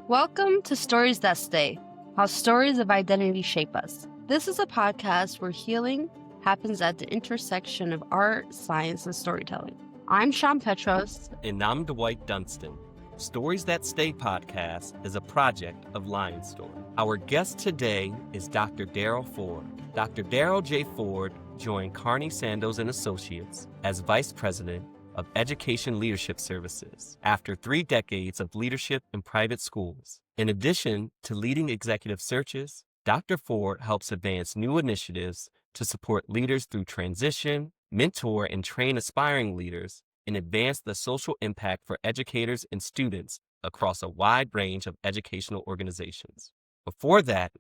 Welcome to Stories That Stay, how stories of identity shape us. This is a podcast where healing happens at the intersection of art, science, and storytelling. I'm Shamm Petros. And I'm Dwight Dunston. Stories That Stay podcast is a project of Lion Story. Our guest today is Dr. Darryl Ford. Dr. Darryl J. Ford joined Carney Sandoz and Associates as Vice President of Education Leadership Services after 3 decades of leadership in private schools. In addition to leading executive searches, Dr. Ford helps advance new initiatives to support leaders through transition, mentor and train aspiring leaders, and advance the social impact for educators and students across a wide range of educational organizations. Before that,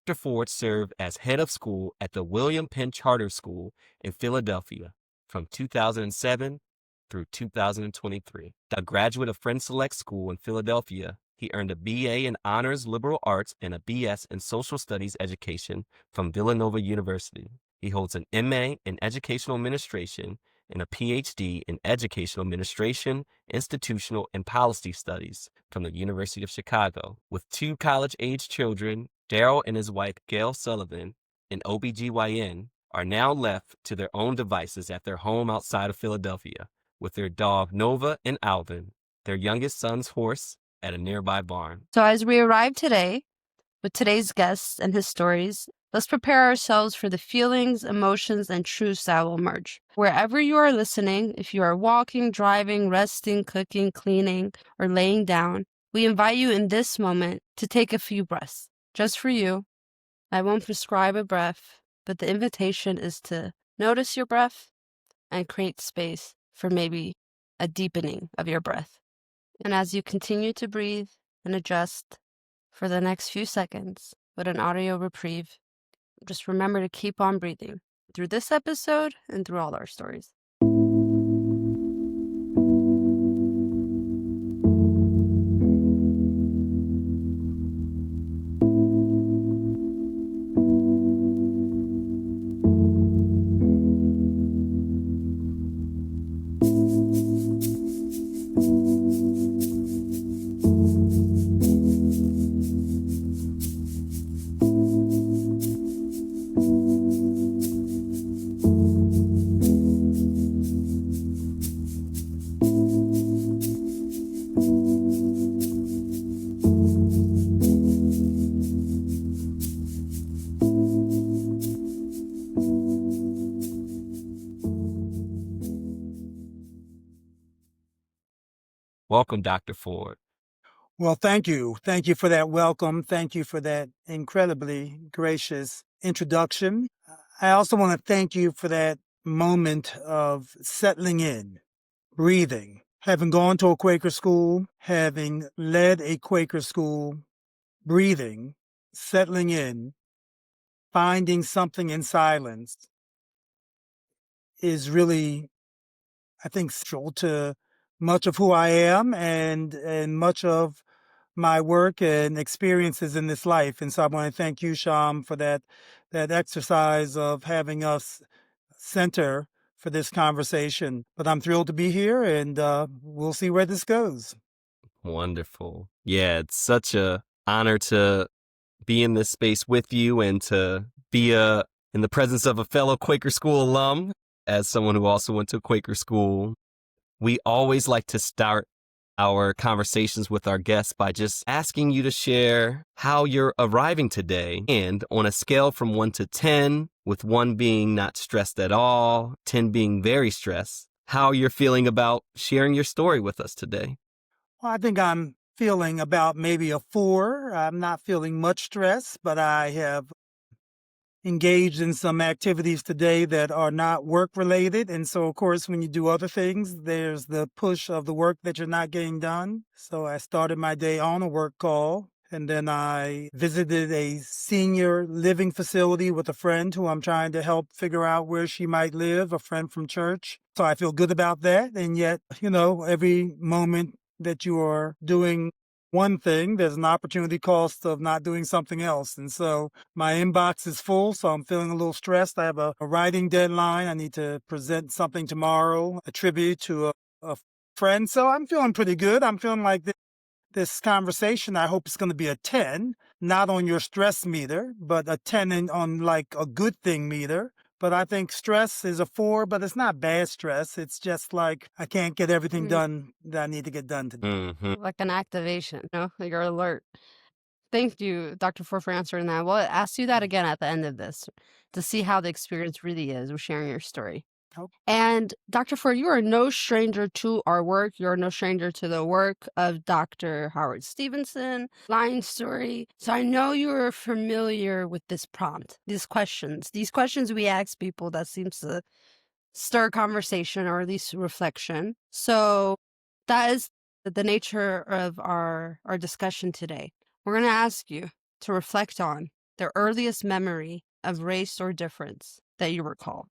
Dr. Ford served as head of school at the William Penn Charter School in Philadelphia from 2007 through 2023. A graduate of Friends Select School in Philadelphia, he earned a BA in Honors Liberal Arts and a BS in Social Studies Education from Villanova University. He holds an MA in Educational Administration and a PhD in Educational Administration, Institutional and Policy Studies from the University of Chicago. With 2 college-age children, Darryl and his wife, Gail Sullivan, an OBGYN, are now left to their own devices at their home outside of Philadelphia, with their dog Nova and Alvin, their youngest son's horse, at a nearby barn. So as we arrive today with today's guests and his stories, let's prepare ourselves for the feelings, emotions, and truths that will emerge. Wherever you are listening, if you are walking, driving, resting, cooking, cleaning, or laying down, we invite you in this moment to take a few breaths. Just for you. I won't prescribe a breath, but the invitation is to notice your breath and create space for maybe a deepening of your breath. And as you continue to breathe and adjust for the next few seconds with an audio reprieve, just remember to keep on breathing through this episode and through all our stories. Welcome, Dr. Ford. Well, thank you. Thank you for that welcome. Thank you for that incredibly gracious introduction. I also want to thank you for that moment of settling in, breathing. Having gone to a Quaker school, having led a Quaker school, breathing, settling in, finding something in silence is really, I think, central to much of who I am and much of my work and experiences in this life. And so I want to thank you, Shamm, for that exercise of having us center for this conversation. But I'm thrilled to be here, and we'll see where this goes. Wonderful. Yeah, it's such a honor to be in this space with you and to be in the presence of a fellow Quaker school alum. As someone who also went to Quaker school, we always like to start our conversations with our guests by just asking you to share how you're arriving today, and on a scale from 1 to 10, with 1 being not stressed at all, 10 being very stressed, how you're feeling about sharing your story with us today. Well, I think I'm feeling about maybe a 4. I'm not feeling much stress, but I have engaged in some activities today that are not work related. And so, of course, when you do other things, there's the push of the work that you're not getting done. So I started my day on a work call, and then I visited a senior living facility with a friend who I'm trying to help figure out where she might live, a friend from church. So I feel good about that. And yet, every moment that you are doing one thing, there's an opportunity cost of not doing something else. And so my inbox is full, so I'm feeling a little stressed. I have a writing deadline. I need to present something tomorrow, a tribute to a friend. So I'm feeling pretty good. I'm feeling like This conversation, I hope, is going to be a 10, not on your stress meter, but a 10 on like a good thing meter. But I think stress is a 4, but it's not bad stress. It's just like I can't get everything done that I need to get done today. Mm-hmm. Like an activation, you're alert. Thank you, Dr. Ford, for answering that. We'll ask you that again at the end of this to see how the experience really is with sharing your story. Oh. And Dr. Ford, you are no stranger to our work. You're no stranger to the work of Dr. Howard Stevenson, Lying Story. So I know you're familiar with this prompt, these questions. These questions we ask people that seems to stir conversation or at least reflection. So that is the nature of our discussion today. We're going to ask you to reflect on the earliest memory of race or difference that you recall.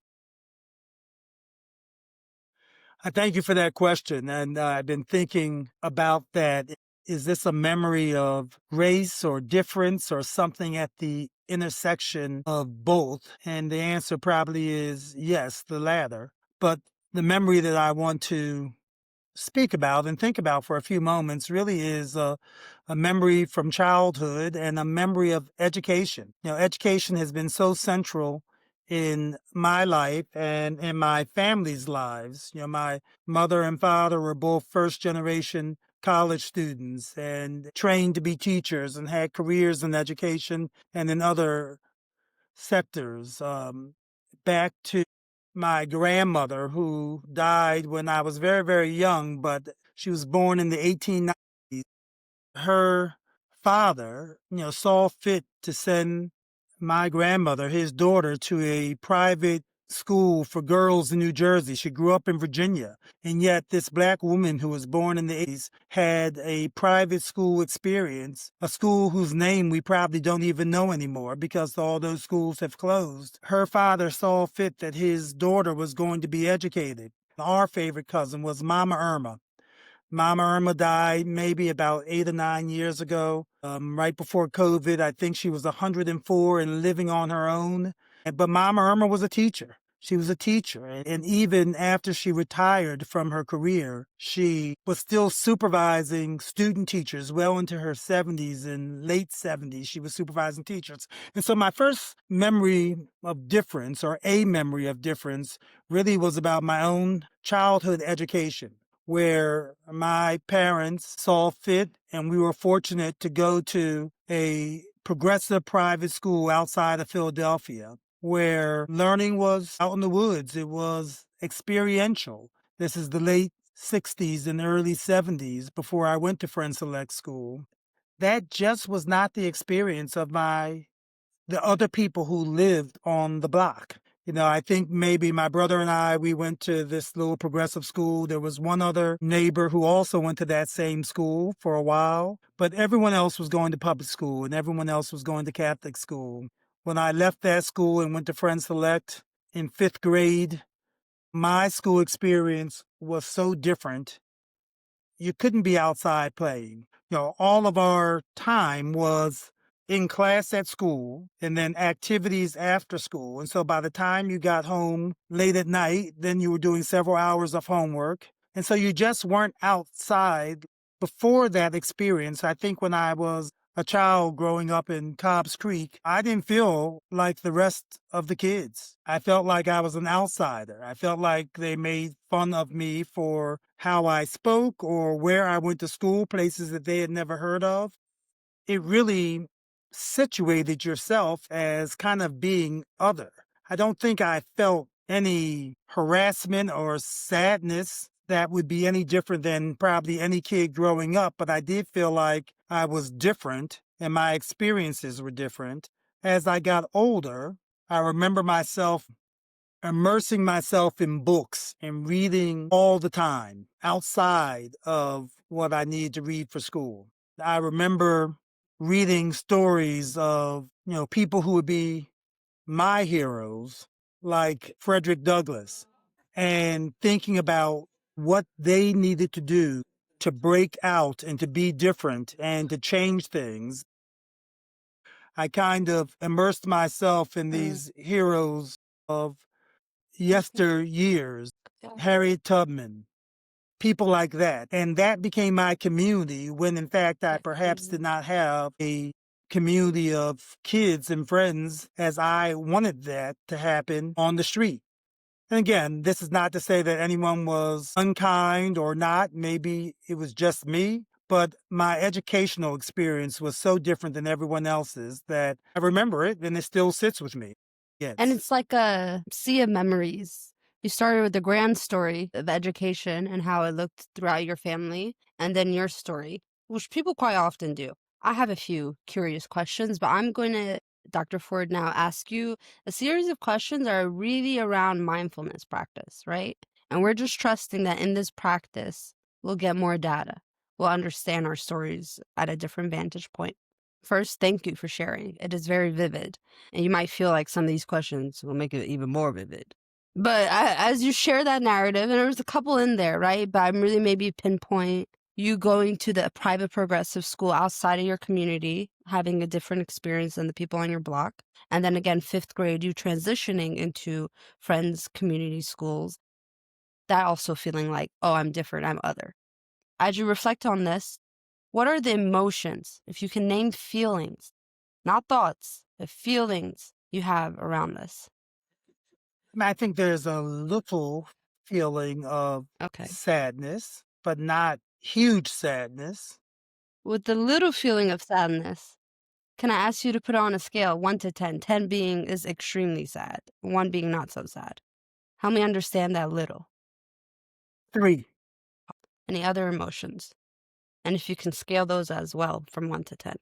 I thank you for that question. And I've been thinking about that. Is this a memory of race or difference or something at the intersection of both? And the answer probably is yes, the latter. But the memory that I want to speak about and think about for a few moments really is a memory from childhood and a memory of education. Education has been so central in my life and in my family's lives. My mother and father were both first generation college students and trained to be teachers and had careers in education and in other sectors. Back to my grandmother, who died when I was very, very young, but she was born in the 1890s. Her father, saw fit to send my grandmother, his daughter, to a private school for girls in New Jersey. She grew up in Virginia. And yet this black woman who was born in the 80s had a private school experience, a school whose name we probably don't even know anymore because all those schools have closed. Her father saw fit that his daughter was going to be educated. Our favorite cousin was Mama Irma. Mama Irma died maybe about 8 or 9 years ago, right before COVID. I think she was 104 and living on her own. But Mama Irma was a teacher. She was a teacher. And even after she retired from her career, she was still supervising student teachers well into her 70s and late 70s. She was supervising teachers. And so my first memory of difference, or a memory of difference, really was about my own childhood education, where my parents saw fit and we were fortunate to go to a progressive private school outside of Philadelphia where learning was out in the woods. It was experiential. This is the late 60s and early 70s before I went to Friend Select School. That just was not the experience of the other people who lived on the block. I think maybe my brother and I, we went to this little progressive school. There was one other neighbor who also went to that same school for a while, but everyone else was going to public school and everyone else was going to Catholic school. When I left that school and went to Friend Select in 5th grade, my school experience was so different. You couldn't be outside playing. All of our time was in class at school and then activities after school. And so by the time you got home late at night, then you were doing several hours of homework. And so you just weren't outside. Before that experience, I think when I was a child growing up in Cobbs Creek, I didn't feel like the rest of the kids. I felt like I was an outsider. I felt like they made fun of me for how I spoke or where I went to school, places that they had never heard of. It really situated yourself as kind of being other. I don't think I felt any harassment or sadness that would be any different than probably any kid growing up, but I did feel like I was different and my experiences were different. As I got older, I remember myself immersing myself in books and reading all the time outside of what I needed to read for school. I remember reading stories of, people who would be my heroes, like Frederick Douglass, and thinking about what they needed to do to break out and to be different and to change things. I kind of immersed myself in these heroes of yesteryears, Yeah. Harriet Tubman, people like that. And that became my community when, in fact, I perhaps did not have a community of kids and friends as I wanted that to happen on the street. And again, this is not to say that anyone was unkind or not. Maybe it was just me, but my educational experience was so different than everyone else's that I remember it and it still sits with me. And Yes. it's like a sea of memories. You started with the grand story of education and how it looked throughout your family, and then your story, which people quite often do. I have a few curious questions, but I'm going to, Dr. Ford, now ask you a series of questions that are really around mindfulness practice, right? And we're just trusting that in this practice, we'll get more data. We'll understand our stories at a different vantage point. First, thank you for sharing. It is very vivid. And you might feel like some of these questions will make it even more vivid. But as you share that narrative, and there's a couple in there, right? But I'm really maybe pinpoint you going to the private progressive school outside of your community, having a different experience than the people on your block. And then again, fifth grade, you transitioning into friends' community schools. That also feeling like, oh, I'm different, I'm other. As you reflect on this, what are the emotions, if you can name feelings, not thoughts, but feelings you have around this? I think there's a little feeling of Okay. sadness, but not huge sadness. With the little feeling of sadness, can I ask you to put on a scale 1 to 10, 10 being is extremely sad, 1 being not so sad? Help me understand that little. 3, Any other emotions? And if you can scale those as well from 1 to 10.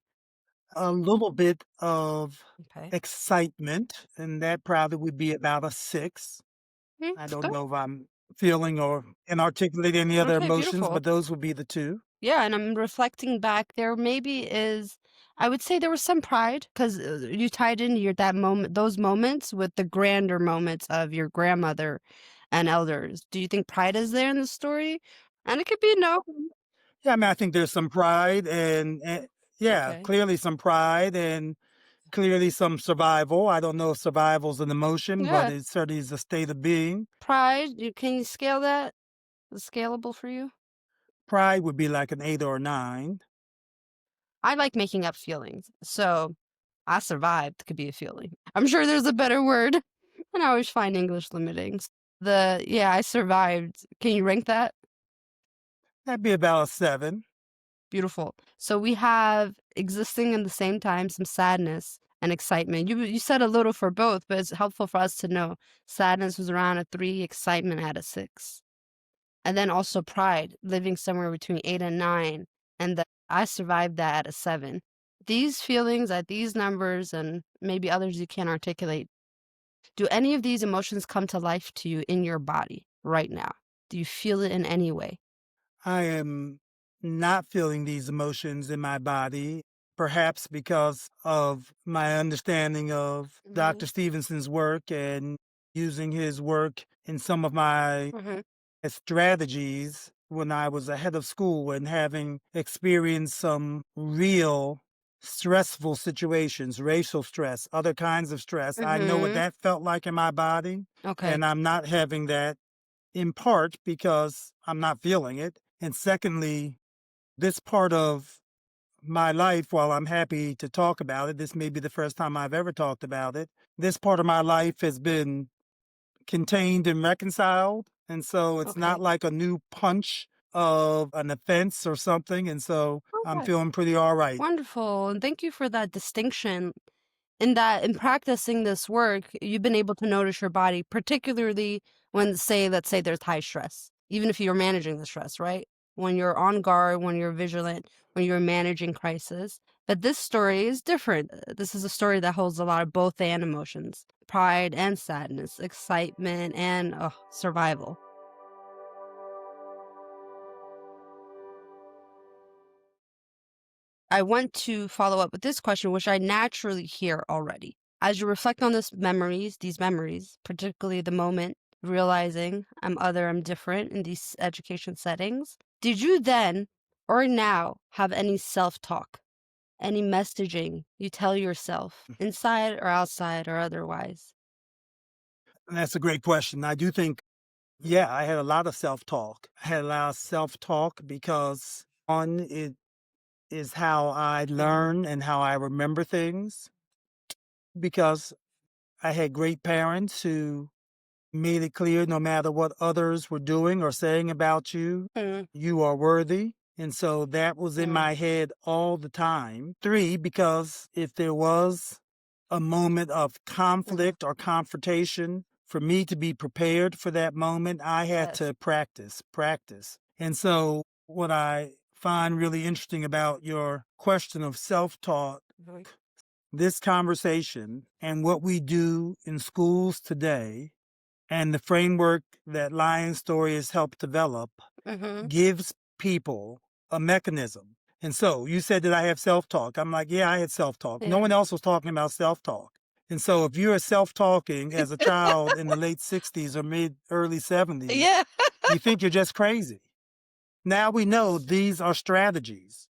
a little bit of Okay. excitement, and that probably would be about a 6. I It's don't good. know if I'm feeling or can articulate any other Okay, emotions, beautiful. but those would be the 2. Yeah, and I'm reflecting back, there maybe is, I would say there was some pride because you tied in your that moment, those moments with the grander moments of your grandmother and elders. Do you think pride is there in the story? And it could be no. Yeah, I mean, I think there's some pride and yeah, Okay. clearly some pride and clearly some survival. I don't know if survival's an emotion, but Yeah. it certainly is a state of being. Pride, can you scale that? Is it scalable for you? Pride would be like an 8 or a 9. I like making up feelings. So I survived could be a feeling. I'm sure there's a better word. And I always find English limiting. Yeah, I survived. Can you rank that? That'd be about a 7. Beautiful. So we have existing in the same time some sadness and excitement. You said a little for both, but it's helpful for us to know sadness was around a 3, excitement at a 6. And then also pride, living somewhere between 8 and 9, and I survived that at a 7. These feelings at these numbers and maybe others you can't articulate, do any of these emotions come to life to you in your body right now? Do you feel it in any way? I am not feeling these emotions in my body, perhaps because of my understanding of Mhm. Dr. Stevenson's work and using his work in some of my Mhm. strategies when I was ahead of school and having experienced some real stressful situations, racial stress, other kinds of stress. I know what Mhm. that felt like in my body, Okay. and I'm not having that in part because I'm not feeling it. And secondly, this part of my life, while I'm happy to talk about it, this may be the first time I've ever talked about it. This part of my life has been contained and reconciled. And so it's not Okay. like a new punch of an offense or something. And so I'm Okay. feeling pretty all right. Wonderful. And thank you for that distinction. In that, in practicing this work, you've been able to notice your body, particularly when, let's say there's high stress, even if you're managing the stress, right? When you're on guard, when you're vigilant, when you're managing crisis. But this story is different. This is a story that holds a lot of both and emotions, pride and sadness, excitement and survival. I want to follow up with this question, which I naturally hear already. As you reflect on these memories, particularly the moment realizing I'm other, I'm different in these education settings, did you then or now have any self talk, any messaging you tell yourself, inside or outside or otherwise? And that's a great question. I do think Yeah, I had a lot of self-talk. I had a lot of self-talk because one, it is how I learn and how I remember things because I had great parents who made it clear no matter what others were doing or saying about you, Mm, you are worthy. And so that was in mm, my head all the time. Three, because if there was a moment of mhm. conflict or confrontation, for me to be prepared for that moment, I had Yes. to practice. And so what I find really interesting about your question of self-taught, Mhm. this conversation and what we do in schools today and the framework that Lion Story has helped develop Mhm. gives people a mechanism. And so you said that I have self talk. I'm like, yeah, I had self talk. No Yeah. one else was talking about self talk. And so if you're self talking as a child in the late 60s or early 70s, Yeah. you think you're just crazy. Now we know these are strategies.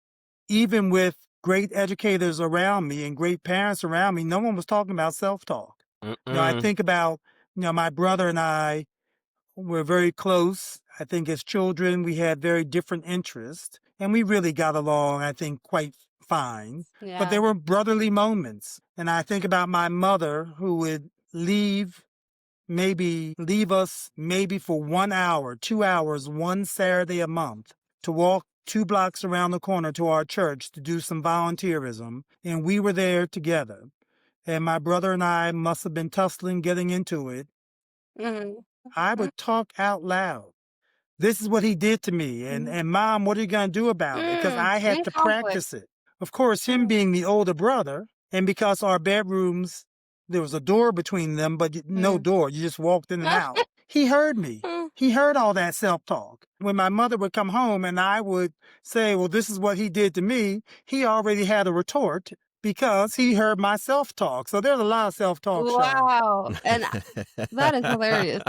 Even with great educators around me and great parents around me, no one was talking about self talk. I Mm-mm. think about, my brother and I were very close. I think as children, we had very different interests and we really got along, I think, quite fine. But Yeah. there were brotherly moments. And I think about my mother who would leave us maybe for 1 hour, 2 hours, one Saturday a month to walk 2 blocks around the corner to our church to do some volunteerism. And we were there together. And my brother and I must have been tussling, getting into it. Mhm. I would talk out loud. This is what he did to me. And, Mhm. and mom, what are you going to do about it? Because I had In to conflict. practice it. Of course, him Mm, being the older brother, and because our bedrooms, there was a door between them, but no mm. door. You just walked in and out. He heard me. Mm. He heard all that self talk. When my mother would come home and I would say, well, this is what he did to me, he already had a retort because he heard my self talk. So there's a lot of self talk, Shamm. Wow. And that is hilarious.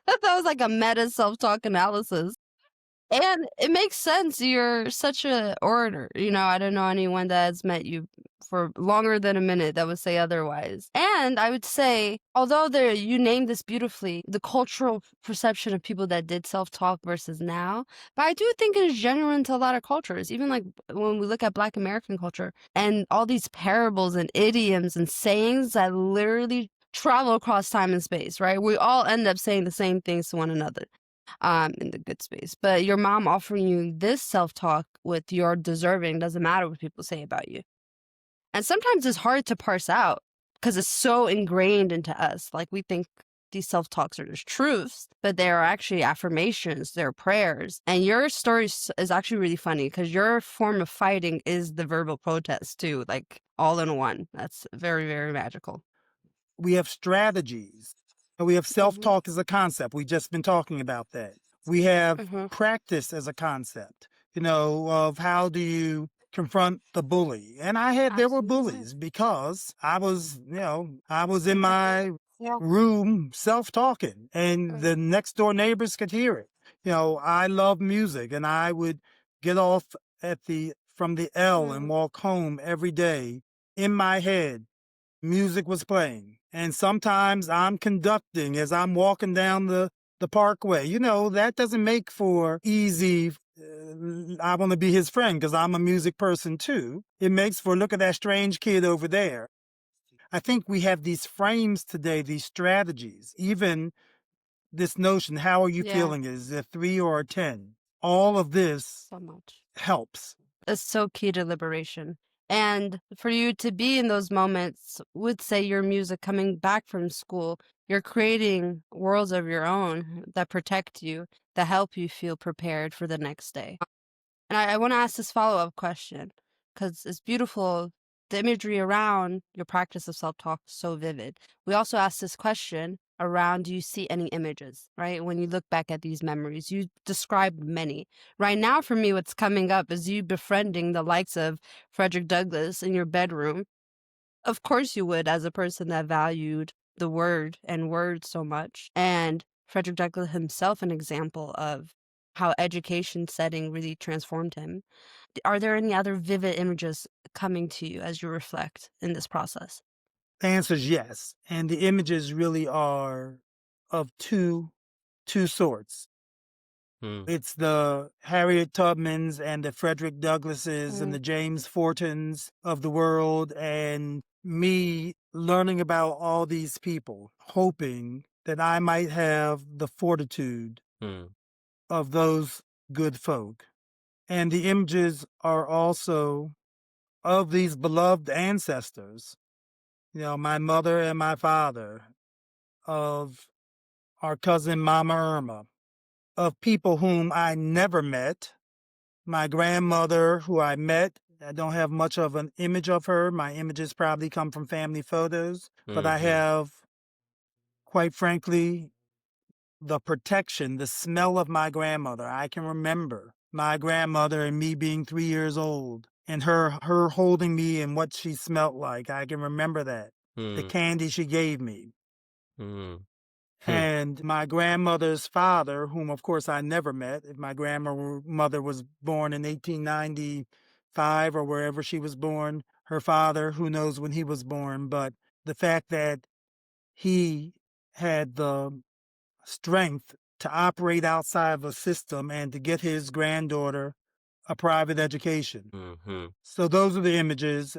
That was like a meta self-talk analysis. And it makes sense. You're such a orator. I don't know anyone that has met you for longer than a minute that would say otherwise. And I would say, although you named this beautifully, the cultural perception of people that did self-talk versus now, but I do think it is genuine to a lot of cultures. Even like when we look at Black American culture and all these parables and idioms and sayings that literally travel across time and space, right? We all end up saying the same things to one another in the good space. But your mom offering you this self-talk with your deserving doesn't matter what people say about you. And sometimes it's hard to parse out because it's so ingrained into us. Like we think these self-talks are just truths, but they are actually affirmations, they're prayers. And your story is actually really funny because your form of fighting is the verbal protest too, like all in one. That's very, very magical. We have strategies. And we have self Hmm. talk as a concept. We've just been talking about that. We have Hmm. practice as a concept, of how do you confront the bully. And there were Absolutely. bullies because I was in my Yeah. room self talking and the next door neighbors could hear it. I love music and I would get off from the L and Mm-hmm. walk home every day in my head music was playing. And sometimes I'm conducting as I'm walking down the parkway. That doesn't make for easy. I want to be his friend because I'm a music person too. It makes for look at that strange kid over there. I think we have these frames today, these strategies, even this notion, how are you Yeah, feeling? Is it a 3 or a 10? All of this so much. helps. Is so key to liberation. And for you to be in those moments, would say your music coming back from school, you're creating worlds of your own that protect you, that help you feel prepared for the next day. And I want to ask this follow-up question because it's beautiful. The imagery around your practice of self-talk is so vivid. We also ask this question around, do you see any images, right? When you look back at these memories, you described many. Right now, for me, what's coming up is you befriending the likes of Frederick Douglass in your bedroom. Of course you would, as a person that valued the word and words so much. And Frederick Douglass himself, an example of how education setting really transformed him. Are there any other vivid images coming to you as you reflect in this process? The answer is yes. And the images really are of two. two sorts. Hmm. It's the Harriet Tubmans and the Frederick Douglasses and Mm, the James Fortons of the world, and me learning about all these people, hoping that I might have the fortitude Hmm. of those good folk. And the images are also of these beloved ancestors, my mother and my father, of our cousin Mama Irma, of people whom I never met. My grandmother, who I met, I don't have much of an image of her. My images probably come from family photos, but I Hmm. have, quite frankly, the protection, the smell of my grandmother. I can remember my grandmother and me being 3 years old and her holding me and what she smelt like. I can remember that. The Hmm. candy she gave me. Hmm. Hmm. And my grandmother's father, whom of course I never met, if my grandmother was born in 1895 or wherever she was born, her father, who knows when he was born, but the fact that he had the strength to operate outside of a system and to get his granddaughter a private education. Hmm. So those are the images.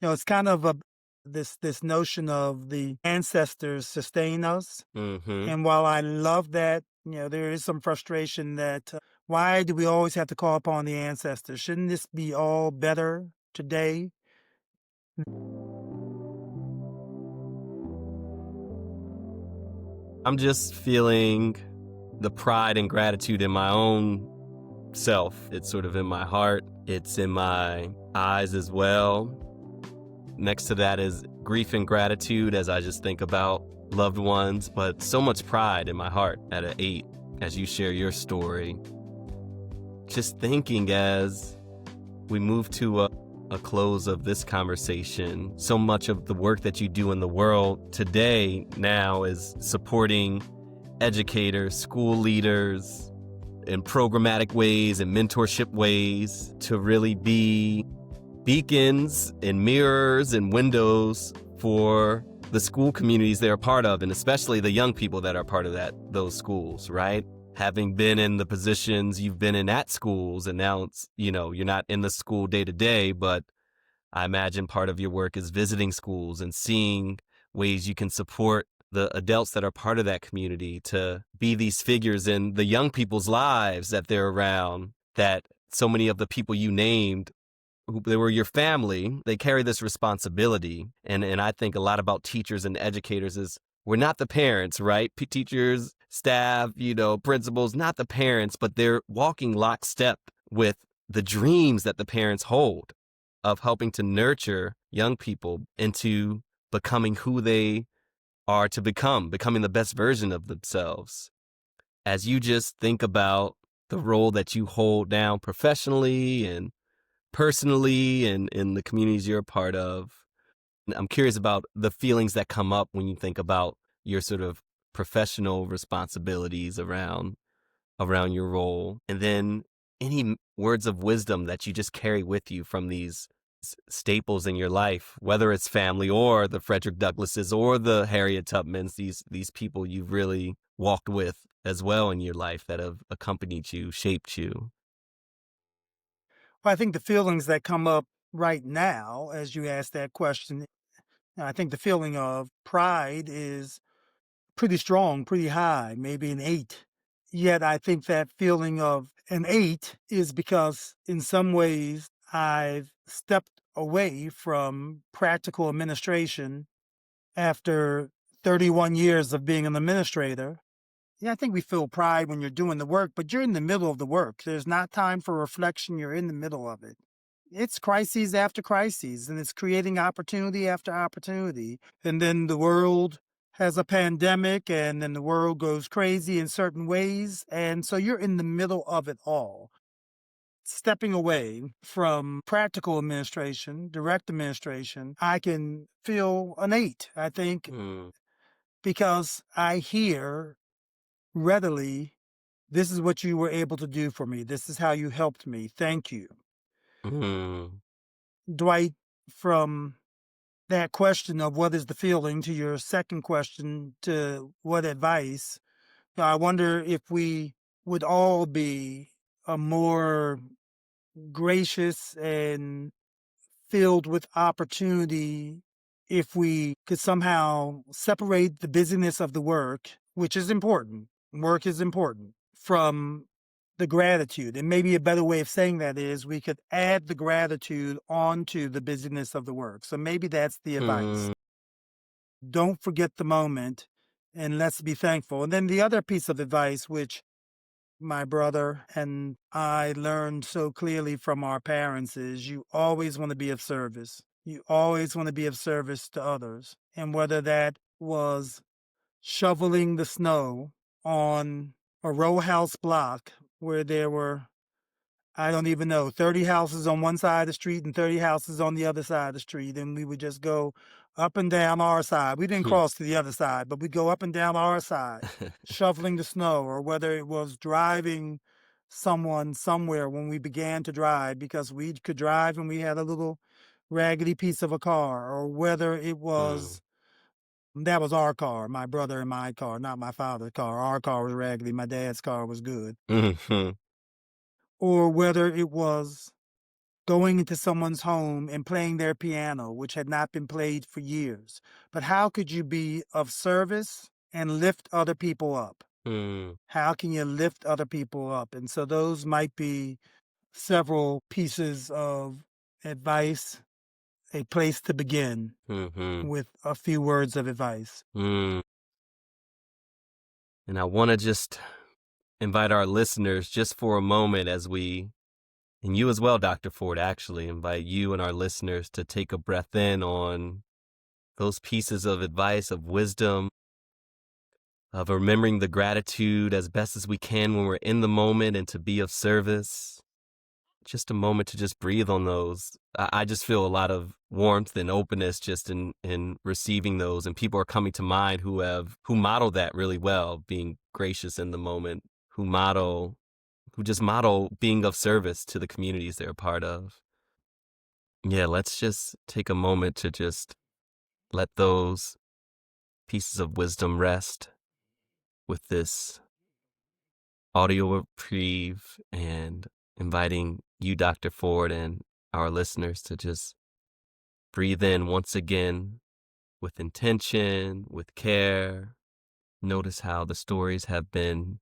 It's kind of this notion of the ancestors sustain us. Hmm. And while I love that, there is some frustration that why do we always have to call upon the ancestors? Shouldn't this be all better today? I'm just feeling the pride and gratitude in my own self. It's sort of in my heart, it's in my eyes as well. Next to that is grief and gratitude as I just think about loved ones, but so much pride in my heart at an 8 as you share your story. Just thinking as we move to a close of this conversation, so much of the work that you do in the world today now is supporting educators, school leaders in programmatic ways and mentorship ways to really be beacons and mirrors and windows for the school communities they're a part of, and especially the young people that are part of those schools, right? Having been in the positions you've been in at schools, and now it's, you're not in the school day to day, but I imagine part of your work is visiting schools and seeing ways you can support the adults that are part of that community to be these figures in the young people's lives that they're around, that so many of the people you named they were your family, they carry this responsibility. And I think a lot about teachers and educators is we're not the parents, right? Teachers, staff, principals, not the parents, but they're walking lockstep with the dreams that the parents hold of helping to nurture young people into becoming who they are to becoming the best version of themselves. As you just think about the role that you hold down professionally and personally and in the communities you're a part of. I'm curious about the feelings that come up when you think about your sort of professional responsibilities around your role, and then any words of wisdom that you just carry with you from these staples in your life, whether it's family or the Frederick Douglasses or the Harriet Tubmans, these people you've really walked with as well in your life that have accompanied you, shaped you. Well, I think the feelings that come up right now, as you ask that question, I think the feeling of pride is pretty strong, pretty high, maybe an 8. Yet I think that feeling of an 8 is because in some ways I've stepped away from practical administration after 31 years of being an administrator. Yeah, I think we feel pride when you're doing the work, but you're in the middle of the work. There's not time for reflection. You're in the middle of it. It's crises after crises, and it's creating opportunity after opportunity. And then the world has a pandemic, and then the world goes crazy in certain ways. And so you're in the middle of it all. Stepping away from practical administration, direct administration, I can feel an 8, I think, Mm, because I hear readily, this is what you were able to do for me. This is how you helped me. Thank you. mm, Dwight, from that question of what is the feeling to your second question to what advice, I wonder if we would all be a more gracious and filled with opportunity if we could somehow separate the busyness of the work, which is important. Work is important, from the gratitude. And maybe a better way of saying that is we could add the gratitude onto the busyness of the work. So maybe that's the advice. Hmm. Don't forget the moment and let's be thankful. And then the other piece of advice, which my brother and I learned so clearly from our parents, is you always want to be of service. You always want to be of service to others. And whether that was shoveling the snow on a row house block where there were, I don't even know, 30 houses on one side of the street and 30 houses on the other side of the street. And we would just go up and down our side. We didn't cross to the other side, but we'd go up and down our side, shoveling the snow, or whether it was driving someone somewhere when we began to drive because we could drive and we had a little raggedy piece of a car, or whether it Mm. was that was our car, my brother and my car, not my father's car. Our car was raggedy. My dad's car was good. Mhm. Or whether it was going into someone's home and playing their piano, which had not been played for years. But how could you be of service and lift other people up? Mm. How can you lift other people up? And so those might be several pieces of advice, a place to begin Mhm. with a few words of advice. Mm. And I want to just invite our listeners just for a moment as we, and you as well, Dr. Ford, actually invite you and our listeners to take a breath in on those pieces of advice, of wisdom, of remembering the gratitude as best as we can when we're in the moment and to be of service. Just a moment to just breathe on those. I just feel a lot of warmth and openness just in receiving those, and people are coming to mind who model that really well, being gracious in the moment, who just model being of service to the communities they're a part of. Yeah, let's just take a moment to just let those pieces of wisdom rest with this audio reprieve, and inviting you, Dr. Ford, and our listeners to just breathe in once again with intention, with care. Notice how the stories have been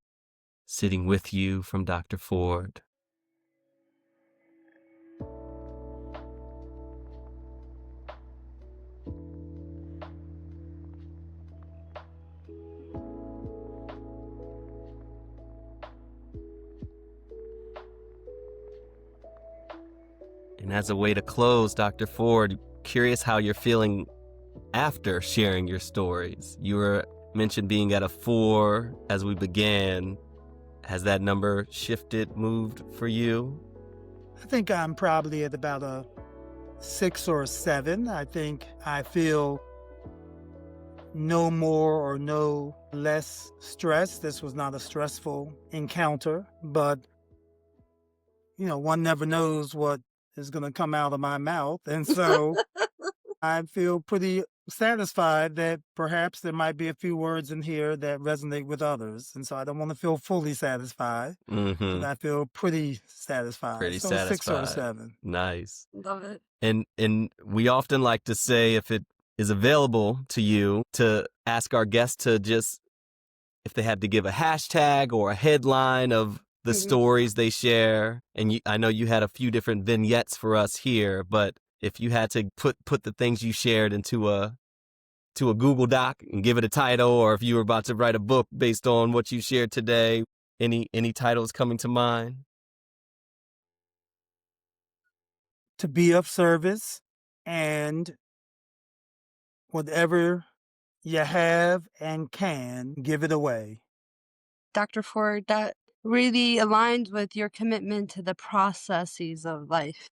sitting with you from Dr. Ford. And as a way to close, Dr. Ford, curious how you're feeling after sharing your stories. You were mentioned being at a 4 as we began. Has that number shifted, moved for you? I think I'm probably at about a 6 or a 7. I think I feel no more or no less stress. This was not a stressful encounter, but one never knows what is going to come out of my mouth. And so I feel pretty satisfied that perhaps there might be a few words in here that resonate with others. And so I don't want to feel fully satisfied, but Mm-hmm. I feel pretty satisfied. Pretty So a 6 or a satisfied. 7. Nice. Love it. And we often like to say, if it is available to you, to ask our guests to just, if they had to give a hashtag or a headline of the Mhm. stories they share. And I know you had a few different vignettes for us here, but if you had to put the things you shared into a Google Doc and give it a title, or if you were about to write a book based on what you shared today, any titles coming to mind? To be of service, and whatever you have and can, give it away. Dr. Ford, that really aligns with your commitment to the processes of life,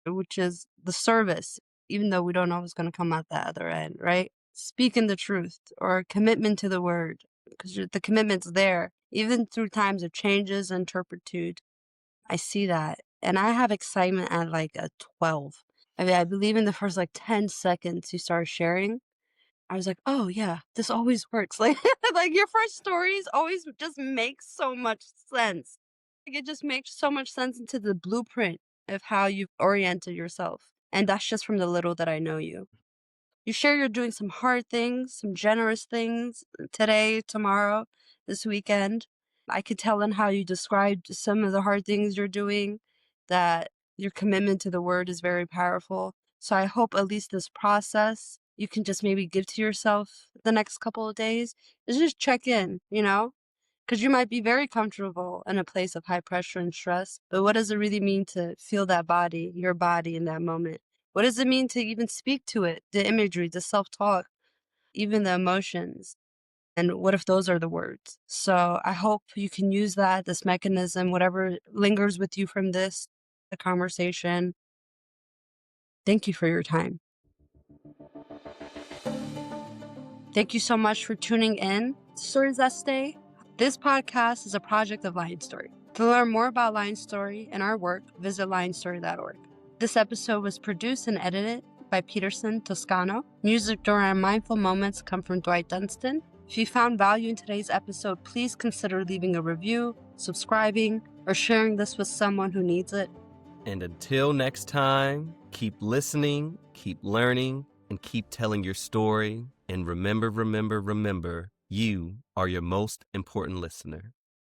which is the service, even though we don't know what's going to come out the other end, right? Speaking the truth or commitment to the word, because the commitment's there, even through times of changes and turpitude. I see that. And I have excitement at like a 12. I mean, I believe in the first like 10 seconds you start sharing. I was like, oh yeah, this always works. Like, like your first stories always just make so much sense. Like it just makes so much sense into the blueprint of how you've oriented yourself. And that's just from the little that I know you. You share you're doing some hard things, some generous things today, tomorrow, this weekend. I could tell in how you described some of the hard things you're doing that your commitment to the word is very powerful. So I hope at least this process you can just maybe give to yourself the next couple of days is just check in, because you might be very comfortable in a place of high pressure and stress. But what does it really mean to feel that body, your body in that moment? What does it mean to even speak to it? The imagery, the self-talk, even the emotions. And what if those are the words? So I hope you can use that, this mechanism, whatever lingers with you from this, the conversation. Thank you for your time. Thank you so much for tuning in to Stories That Stay. This podcast is a project of Lion Story. To learn more about Lion Story and our work, visit lionstory.org. This episode was produced and edited by Peterson Toscano. Music during our mindful moments come from Dwight Dunston. If you found value in today's episode, please consider leaving a review, subscribing, or sharing this with someone who needs it. And until next time, keep listening, keep learning, and keep telling your story. And remember, you are your most important listener.